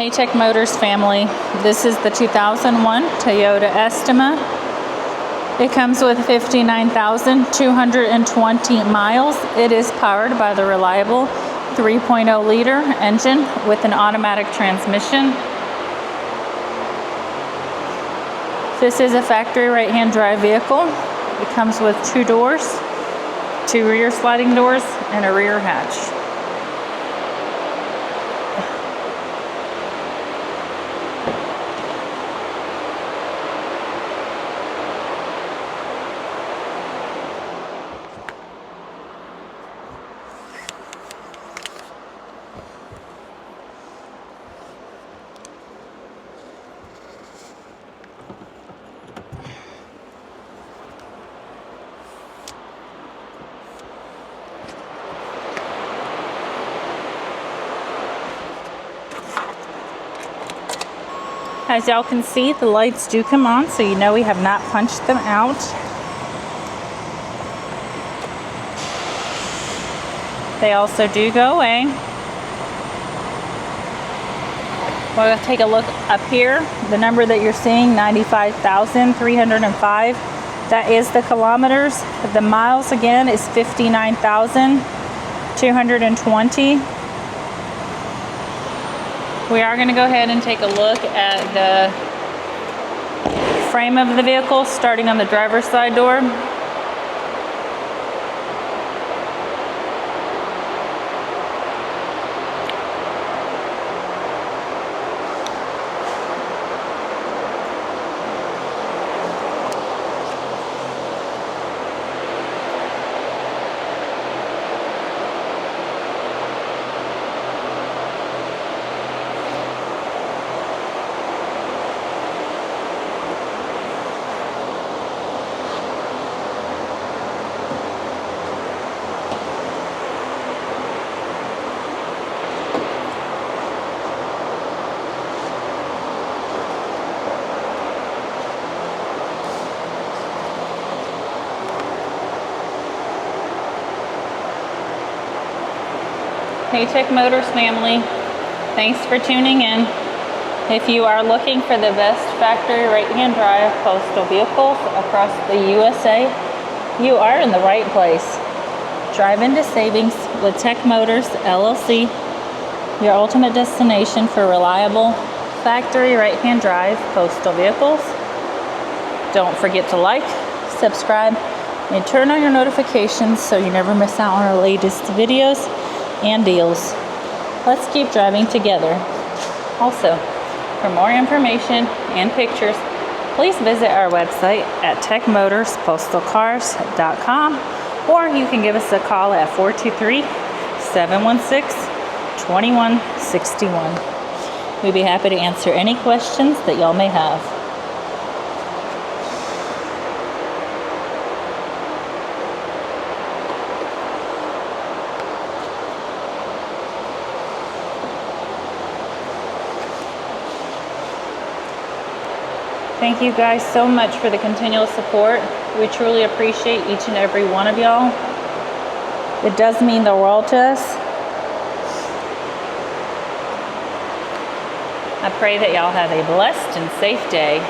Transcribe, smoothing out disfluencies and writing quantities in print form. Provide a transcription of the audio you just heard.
Hey Tech Motors family, this is the 2001 Toyota Estima. It comes with 59,220 miles. It is powered by the reliable 3.0 liter engine with an automatic transmission. This is a factory right-hand drive vehicle. It comes with 2 doors, 2 rear sliding doors, and a rear hatch. As y'all can see, the lights do come on, so you know we have not punched them out. They also do go away. We'll take a look up here. The number that you're seeing, 95,305, that is the kilometers. The miles again is 59,220. We are going to go ahead and take a look at the frame of the vehicle, starting on the driver's side door. Hey Tech Motors family, thanks for tuning in. If you are looking for the best factory right-hand drive postal vehicles across the USA, you are in the right place. Drive into savings with Tech Motors LLC, your ultimate destination for reliable factory right-hand drive postal vehicles. Don't forget to like, subscribe, and turn on your notifications so you never miss out on our latest videos and deals. Let's keep driving together. Also, for more information and pictures, please visit our website at techmotorspostalcars.com, or you can give us a call at 423-716-2161. We'd be happy to answer any questions that y'all may have. Thank you guys so much for the continual support. We truly appreciate each and every one of y'all. It does mean the world to us. I pray that y'all have a blessed and safe day.